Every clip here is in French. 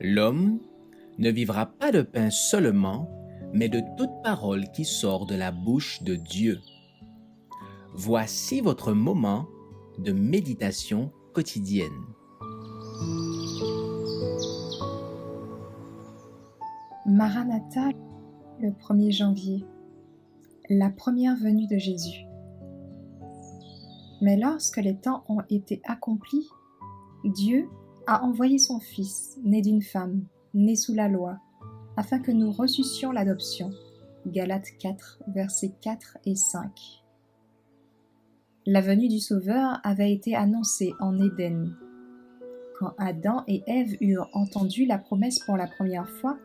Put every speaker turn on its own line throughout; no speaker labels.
L'homme ne vivra pas de pain seulement, mais de toute parole qui sort de la bouche de Dieu. Voici votre moment de méditation quotidienne.
Maranatha, le 1er janvier, la première venue de Jésus. Mais lorsque les temps ont été accomplis, Dieu a envoyé son Fils, né d'une femme, né sous la loi, afin que nous reçussions l'adoption. Galates 4, versets 4 et 5. La venue du Sauveur avait été annoncée en Éden. Quand Adam et Ève eurent entendu la promesse pour la première fois,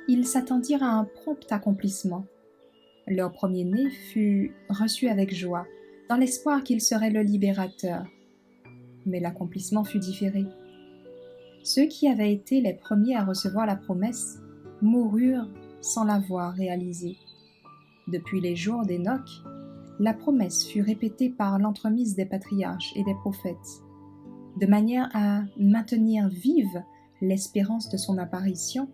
ils s'attendirent à un prompt accomplissement. Leur premier-né fut reçu avec joie, dans l'espoir qu'il serait le libérateur. Mais l'accomplissement fut différé. Ceux qui avaient été les premiers à recevoir la promesse moururent sans l'avoir réalisée. Depuis les jours d'Enoch, la promesse fut répétée par l'entremise des patriarches et des prophètes, de manière à maintenir vive l'espérance de son apparition,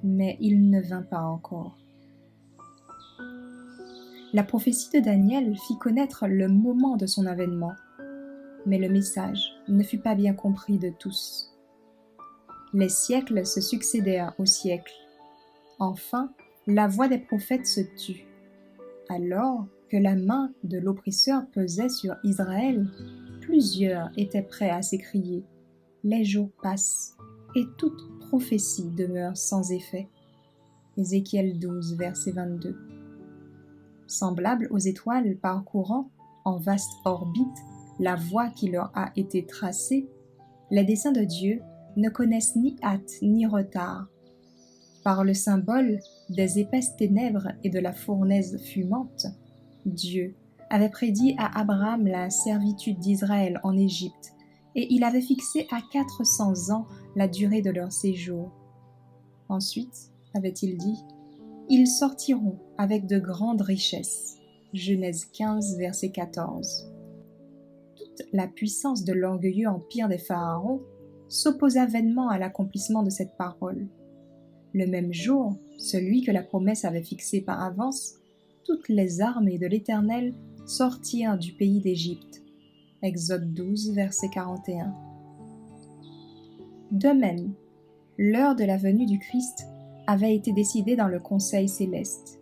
mais il ne vint pas encore. La prophétie de Daniel fit connaître le moment de son avènement, mais le message ne fut pas bien compris de tous. Les siècles se succédèrent aux siècles. Enfin, la voix des prophètes se tut. Alors que la main de l'oppresseur pesait sur Israël, plusieurs étaient prêts à s'écrier « Les jours passent, et toute prophétie demeure sans effet. » Ézéchiel 12, verset 22. Semblables aux étoiles parcourant en vaste orbite la voie qui leur a été tracée, les desseins de Dieu ne connaissent ni hâte ni retard. Par le symbole des épaisses ténèbres et de la fournaise fumante, Dieu avait prédit à Abraham la servitude d'Israël en Égypte, et il avait fixé à 400 ans la durée de leur séjour. Ensuite, avait-il dit, « Ils sortiront avec de grandes richesses. » Genèse 15, verset 14. Toute la puissance de l'orgueilleux empire des pharaons s'opposa vainement à l'accomplissement de cette parole. Le même jour, celui que la promesse avait fixé par avance, toutes les armées de l'Éternel sortirent du pays d'Égypte. Exode 12, verset 41. De même, l'heure de la venue du Christ avait été décidée dans le conseil céleste.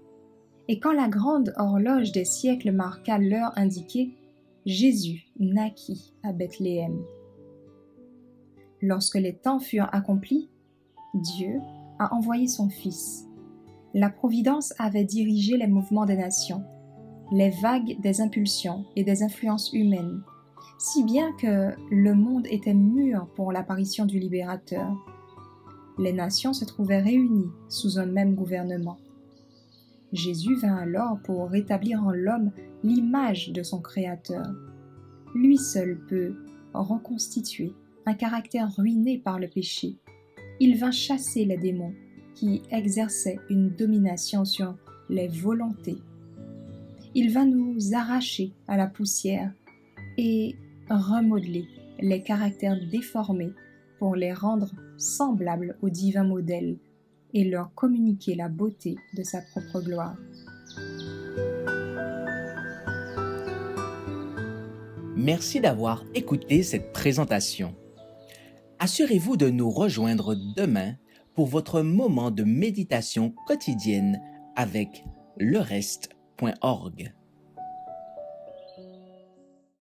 Et quand la grande horloge des siècles marqua l'heure indiquée, Jésus naquit à Bethléem. Lorsque les temps furent accomplis, Dieu a envoyé son Fils. La Providence avait dirigé les mouvements des nations, les vagues des impulsions et des influences humaines, si bien que le monde était mûr pour l'apparition du Libérateur. Les nations se trouvaient réunies sous un même gouvernement. Jésus vint alors pour rétablir en l'homme l'image de son Créateur. Lui seul peut reconstituer un caractère ruiné par le péché. Il vint chasser les démons qui exerçaient une domination sur les volontés. Il vint nous arracher à la poussière et remodeler les caractères déformés pour les rendre semblables au divin modèle et leur communiquer la beauté de sa propre gloire.
Merci d'avoir écouté cette présentation. Assurez-vous de nous rejoindre demain pour votre moment de méditation quotidienne avec lereste.org.